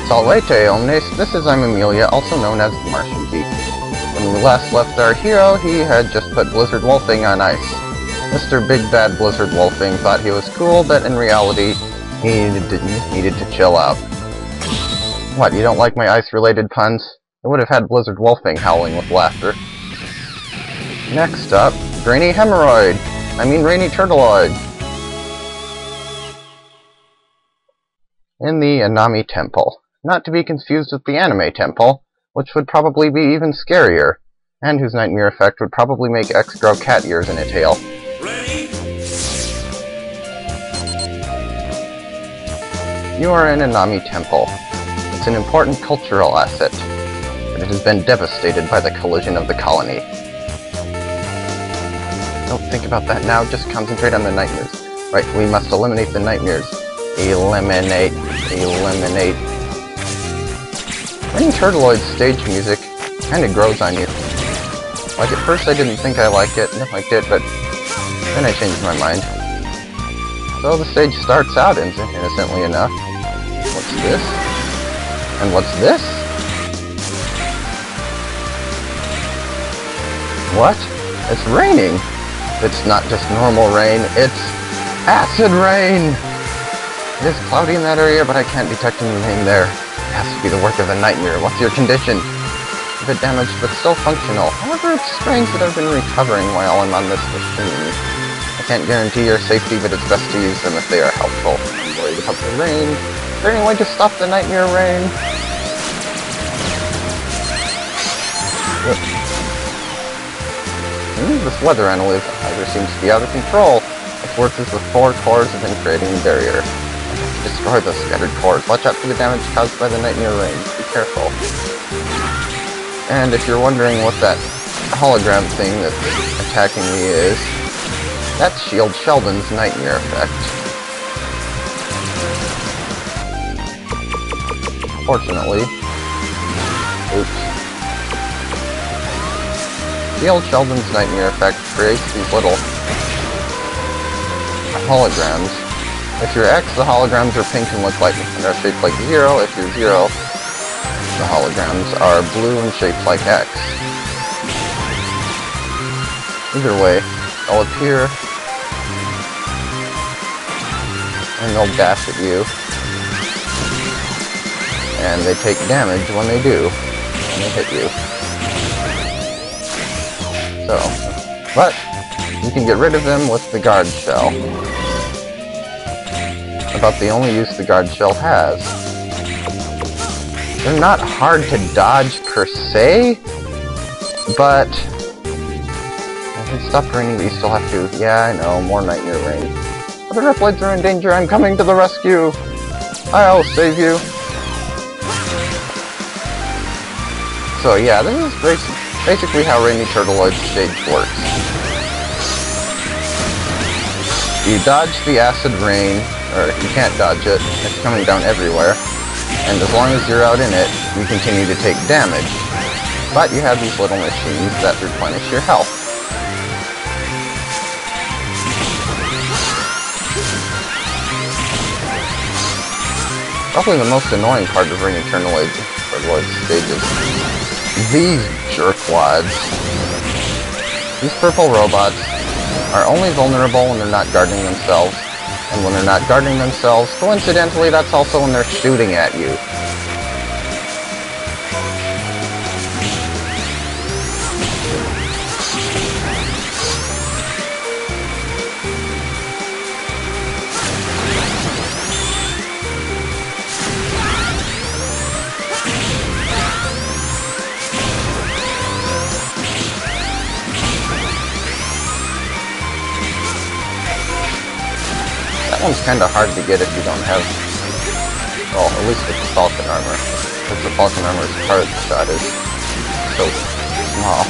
Salvete, omnes, this is I'm Amelia, also known as TheMartianGeek. When we last left our hero, he had just put Blizzard Wolfing on ice. Mr. Big Bad Blizzard Wolfing thought he was cool, but in reality, he needed to chill out. What, you don't like my ice-related puns? I would have had Blizzard Wolfing howling with laughter. Next up, Rainy Turtloid. In the Inami Temple. Not to be confused with the Anime Temple, which would probably be even scarier, and whose nightmare effect would probably make X grow cat ears in a tail. You are in Inami Temple. It's an important cultural asset, but it has been devastated by the collision of the colony. Don't think about that now, just concentrate on the nightmares. Right, we must eliminate the nightmares. Eliminate. Rainy Turtloid's stage music kinda grows on you. Like, at first I didn't think I liked it, but then I changed my mind. So the stage starts out innocently enough. What's this? And what's this? What? It's raining! It's not just normal rain, it's acid rain! It is cloudy in that area, but I can't detect anything there. It has to be the work of the nightmare. What's your condition? A bit damaged, but still functional. However, it's strange that I've been recovering while I'm on this machine. I can't guarantee your safety, but it's best to use them if they are helpful. I'm worried about the rain. Is there any way to stop the nightmare rain? This weather analyzer seems to be out of control. Its work is with 4 cores have been creating a barrier. Destroy those scattered cores. Watch out for the damage caused by the nightmare rain. Be careful. And if you're wondering what that hologram thing that's attacking me is, that's Sheldon's nightmare effect. Fortunately, oops. Sheldon's nightmare effect creates these little holograms. If you're X, the holograms are pink and look like and are shaped like 0. If you're 0, the holograms are blue and shaped like X. Either way, they'll appear and they'll dash at you. And they take damage when they do, when they hit you. So, but you can get rid of them with the guard shell. About the only use the guard shell has. They're not hard to dodge per se, but it's stop raining, but you still have to. Yeah, I know, more nightmare rain. Other Reploids are in danger. I'm coming to the rescue. I'll save you. So yeah, this is basically how Rainy Turtloid's stage works. You dodge the acid rain, or you can't dodge it, it's coming down everywhere, and as long as you're out in it, you continue to take damage. But you have these little machines that replenish your health. Probably the most annoying part of Rainy Turtloid's stages. These jerkwads. These purple robots are only vulnerable when they're not guarding themselves. And when they're not guarding themselves, coincidentally, that's also when they're shooting at you. That one's kind of hard to get if you don't have, well, at least with the Falcon armor. Because the Falcon armor's part shot is so small.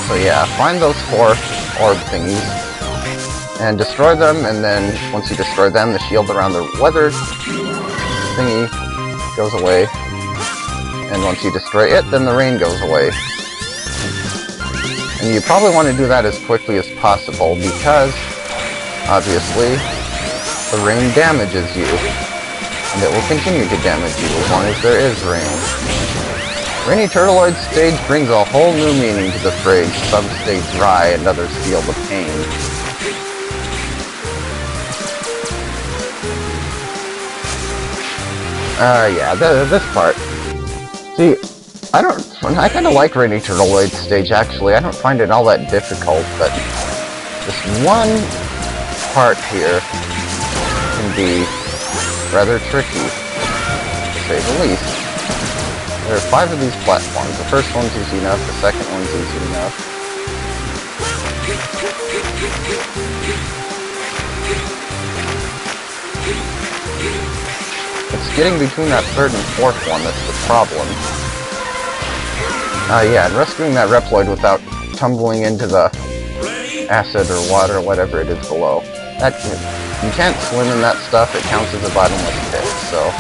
So yeah, find those 4 orb thingies, and destroy them, and then once you destroy them, the shield around the weather thingy goes away. And once you destroy it, then the rain goes away. And you probably want to do that as quickly as possible, because obviously, the rain damages you. And and it will continue to damage you as long as there is rain. Rainy Turtloid stage brings a whole new meaning to the phrase "some stay dry and others feel the pain." Yeah, this part. See, I kind of like Rainy Turtloid stage, actually. I don't find it all that difficult, but this one part here can be rather tricky, to say the least. There are 5 of these platforms. The first one's easy enough, the second one's easy enough. It's getting between that third and fourth one that's the problem. Yeah, and rescuing that Reploid without tumbling into the acid or water or whatever it is below. You can't swim in that stuff, it counts as a bottomless pit, so...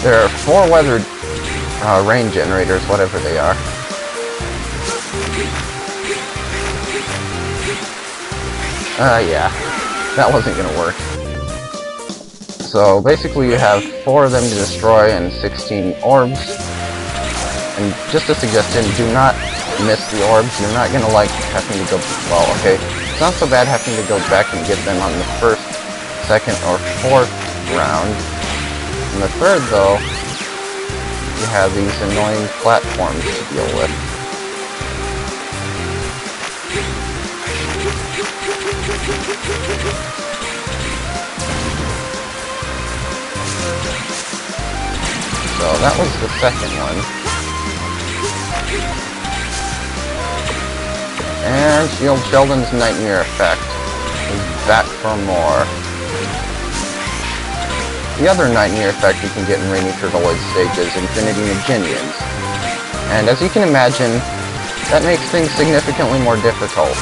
There are 4 weathered rain generators, whatever they are. Yeah, that wasn't gonna work. So basically you have 4 of them to destroy and 16 orbs. And just a suggestion, do not miss the orbs. You're not gonna like having to go... Well, okay, it's not so bad having to go back and get them on the first, second, or fourth round. In the third, though, you have these annoying platforms to deal with. So that was the second one. And Sheldon's Nightmare Effect is back for more. The other Nightmare Effect you can get in Rainy Turtloid stage is Infinity Maginions. And as you can imagine, that makes things significantly more difficult.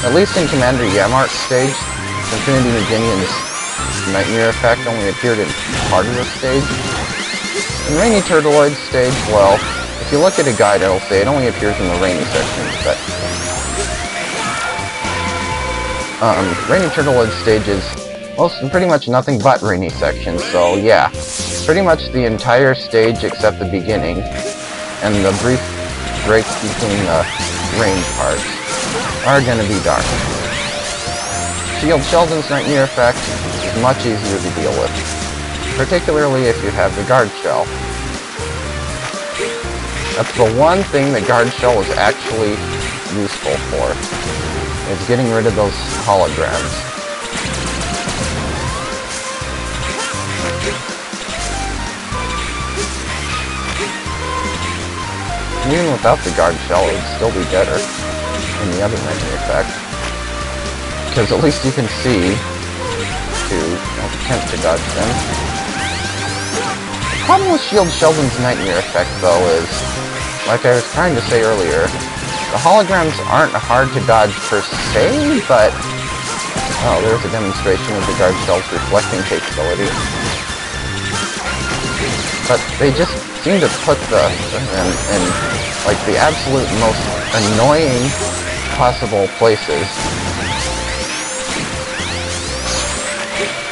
At least in Commander Yamart's stage, Infinity Maginions' Nightmare Effect only appeared in part of the stage. In Rainy Turtloid stage, well, if you look at a guide, it'll say it only appears in the rainy sections, but... Rainy Turtloid stage is pretty much nothing but rainy sections, so yeah. Pretty much the entire stage except the beginning, and the brief breaks between the rain parts are gonna be dark. Sheldon's Nightmare Effect is much easier to deal with, particularly if you have the guard shell. That's the one thing the guard shell is actually useful for, is getting rid of those holograms. Even without the guard shell, it would still be better than the other Nightmare Effect. Because at least you can see to attempt to dodge them. The problem with Sheldon's Nightmare Effect, though, is, like I was trying to say earlier, the holograms aren't hard to dodge per se, but... Oh, there's a demonstration of the guard shell's reflecting capability. But they just seem to put the... in like, the absolute most annoying possible places.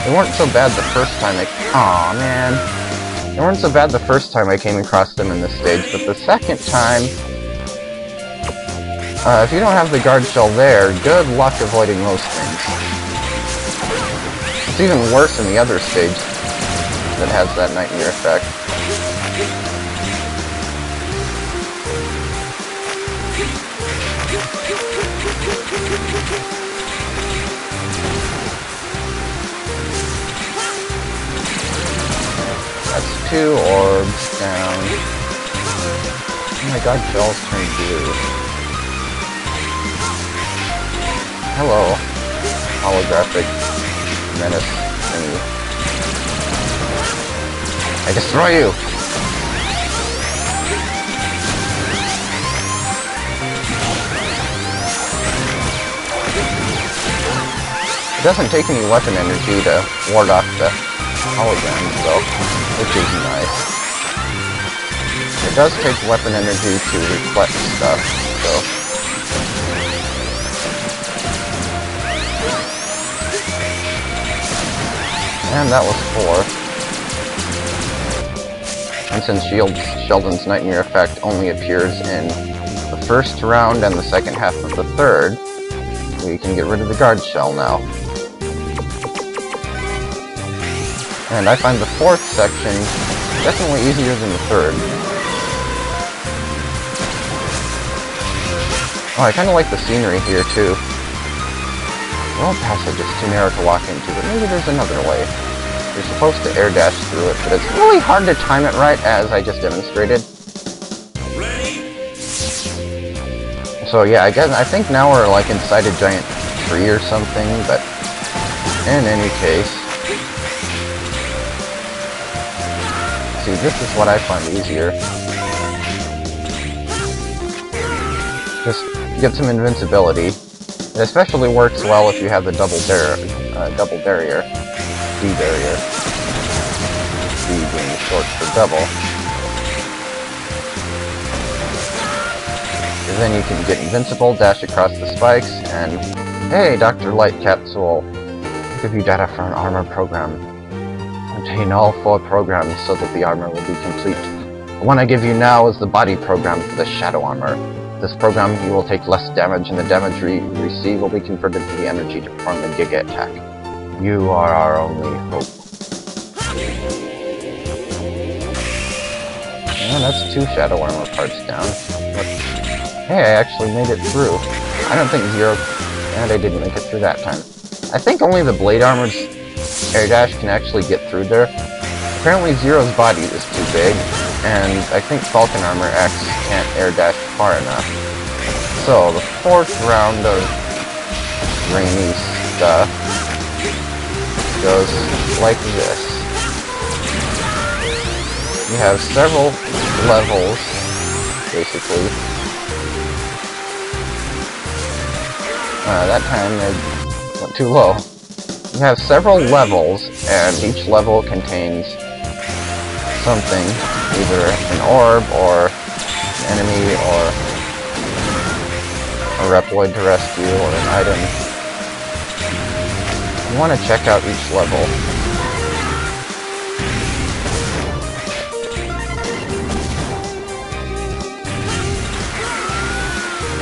They weren't so bad the first time Aw, man. They weren't so bad the first time I came across them in this stage, but the second time... if you don't have the guard shell there, good luck avoiding those things. It's even worse in the other stage that has that Nightmare Effect. That's 2 orbs down. Oh my god, shells turn blue. Hello, holographic menace thingy. I destroy you! It doesn't take any weapon energy to ward off the holograms, though, which is nice. It does take weapon energy to reflect stuff, so... And that was 4. And since Sheldon's Nightmare effect only appears in the first round and the second half of the third, we can get rid of the guard shell now. And I find the fourth section definitely easier than the third. Oh, I kind of like the scenery here, too. The old passage is too narrow to walk into, but maybe there's another way. You're supposed to air dash through it, but it's really hard to time it right, as I just demonstrated. So yeah, I think now we're like inside a giant tree or something, but in any case... See, this is what I find easier. Just get some invincibility. It especially works well if you have the double barrier. D barrier. D being short for double. And then you can get invincible, dash across the spikes, and hey, Dr. Light Capsule, I'll give you data for an armor program. Obtain all 4 programs so that the armor will be complete. The one I give you now is the body program for the shadow armor. This program, you will take less damage, and the damage you receive will be converted to the energy to perform the Giga attack. You are our only hope. And that's 2 shadow armor parts down. But, hey, I actually made it through. I don't think Zero... And I didn't make it through that time. I think only the Blade Armor's air dash can actually get through there. Apparently Zero's body is too big, and I think Falcon Armor X can't air dash far enough. So, the 4th round of rainy stuff goes like this. You have several levels, basically. That time it went too low. You have several levels, and each level contains something, either an orb, or an enemy, or a Reploid to rescue, or an item. You want to check out each level.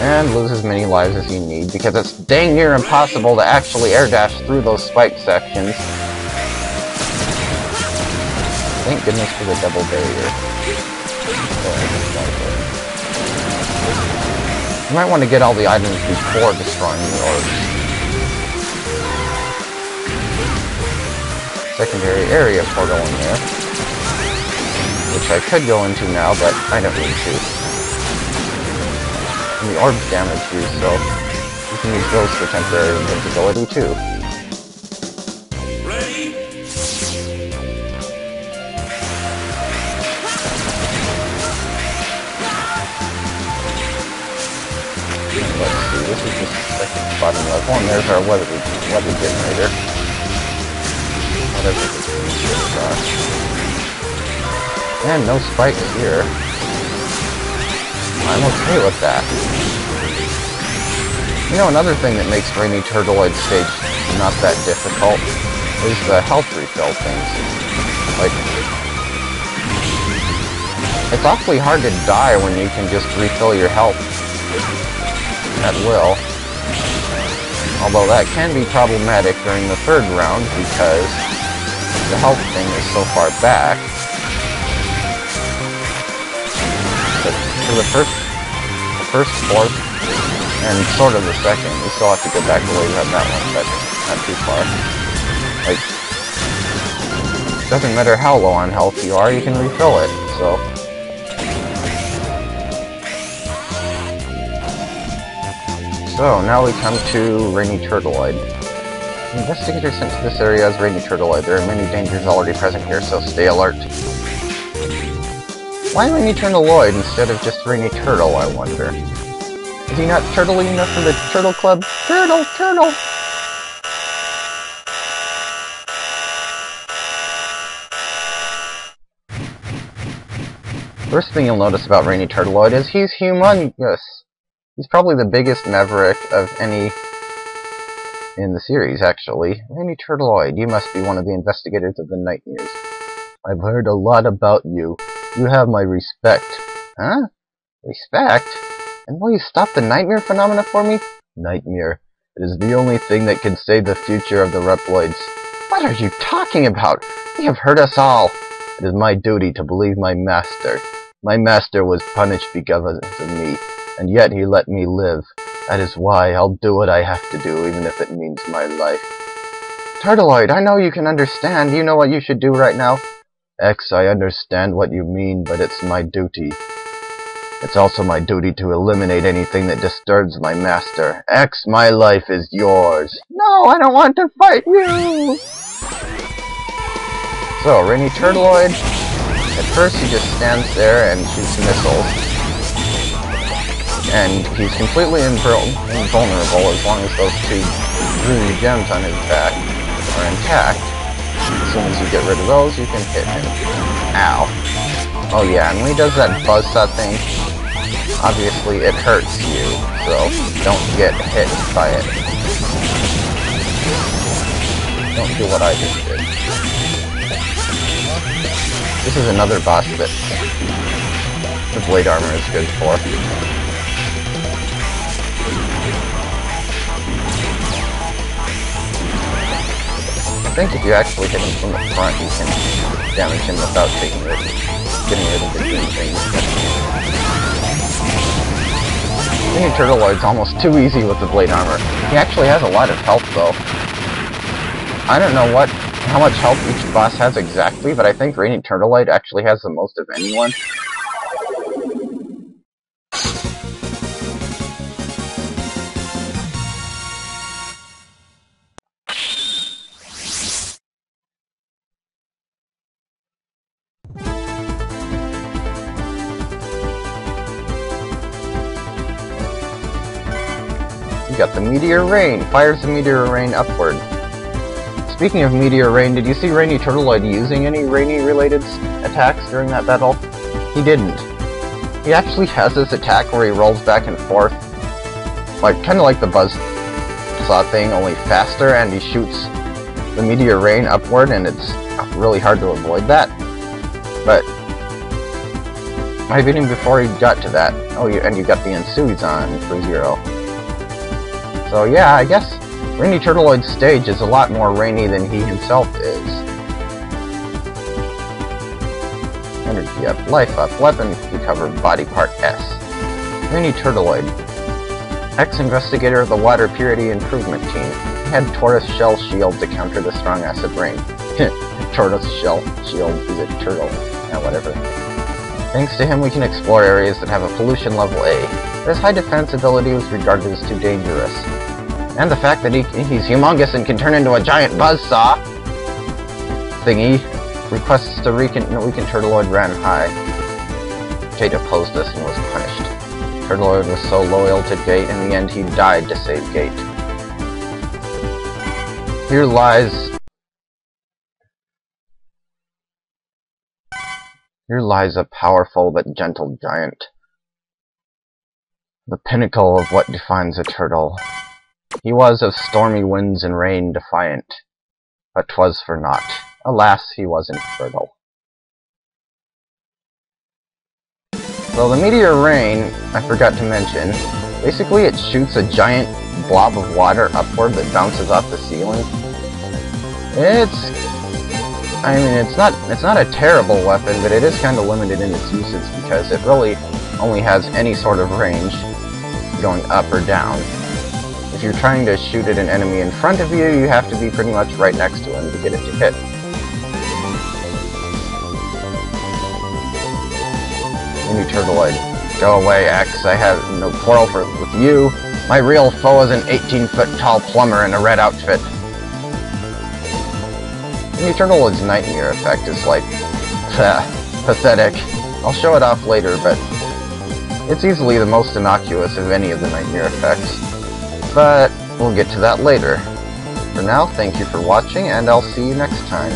And lose as many lives as you need, because it's dang near impossible to actually air dash through those spike sections. Thank goodness for the double barrier. You might want to get all the items before destroying the orbs. Secondary area portal in there, which I could go into now, but I don't need to. And the orbs damage you, so you can use those for temporary invincibility too. Ready? Let's see, this is the second bottom level, and there's our weather generator. Whatever this is. And no spikes here. I'm okay with that. You know, another thing that makes Rainy Turtloid stage not that difficult is the health refill things. Like, it's awfully hard to die when you can just refill your health at will. Although that can be problematic during the 3rd round because the health thing is so far back. But for the first, 4th, and sort of the 2nd, we still have to go back the way we had that one, but not too far. Like, doesn't matter how low on health you are, you can refill it, so. So, now we come to Rainy Turtloid. Investigators sent to this area as Rainy Turtloid. There are many dangers already present here, so stay alert. Why Rainy Turtloid instead of just Rainy Turtle, I wonder? Is he not turtly enough for the Turtle Club? Turtle! Turtle! First thing you'll notice about Rainy Turtloid is he's humongous. He's probably the biggest maverick of any in the series, actually. Rainy Turtloid, you must be one of the investigators of the nightmares. I've heard a lot about you. You have my respect. Huh? Respect? And will you stop the nightmare phenomena for me? Nightmare. It is the only thing that can save the future of the Reploids. What are you talking about? You have hurt us all. It is my duty to believe my master. My master was punished because of me, and yet he let me live. That is why I'll do what I have to do, even if it means my life. Turtloid, I know you can understand. You know what you should do right now. X, I understand what you mean, but it's my duty. It's also my duty to eliminate anything that disturbs my master. X, my life is yours. No, I don't want to fight you! So, Rainy Turtloid, at first he just stands there and shoots missiles. And he's completely invulnerable as long as those two ruby gems on his back are intact. As soon as you get rid of those, you can hit him. Ow. Oh yeah, and when he does that buzzsaw thing, obviously it hurts you, so don't get hit by it. Don't do what I just did. This is another boss that the blade armor is good for. I think if you actually hit him from the front, you can damage him without getting rid of the green things. Rainy Turtloid's almost too easy with the blade armor. He actually has a lot of health, though. I don't know how much health each boss has exactly, but I think Rainy Turtloid actually has the most of anyone. You got the Meteor Rain. Fires the Meteor Rain upward. Speaking of Meteor Rain, did you see Rainy Turtloid using any rainy-related attacks during that battle? He didn't. He actually has this attack where he rolls back and forth, kind of like the buzzsaw thing, only faster, and he shoots the Meteor Rain upward, and it's really hard to avoid that. But even before he got to that, and you got the Ensues on for 0. So yeah, I guess Rainy Turtloid's stage is a lot more rainy than he himself is. Energy up, life up, weapon recover, body part S. Rainy Turtloid. Ex-investigator of the Water Purity Improvement Team. He had Tortoise Shell Shield to counter the strong acid rain. Tortoise Shell Shield, he's a turtle. Yeah, whatever. Thanks to him we can explore areas that have a pollution level A. His high defense ability was regarded as too dangerous. And the fact that he's humongous and can turn into a giant buzzsaw thingy requests to weaken Turtloid ran high. Jade opposed this and was punished. Turtloid was so loyal to Gate, in the end he died to save Gate. Here lies a powerful but gentle giant. The pinnacle of what defines a turtle. He was of stormy winds and rain defiant, but 'twas for naught. Alas, he wasn't fertile. So the Meteor Rain, I forgot to mention, basically it shoots a giant blob of water upward that bounces off the ceiling. It's not a terrible weapon, but it is kind of limited in its usage because it really only has any sort of range going up or down. If you're trying to shoot at an enemy in front of you, you have to be pretty much right next to him to get it to hit. Rainy Turtloid. Go away, X. I have no quarrel with you. My real foe is an 18-foot tall plumber in a red outfit. Rainy Turtloid's nightmare effect is pathetic. I'll show it off later, but it's easily the most innocuous of any of the nightmare effects. But we'll get to that later. For now, thank you for watching, and I'll see you next time.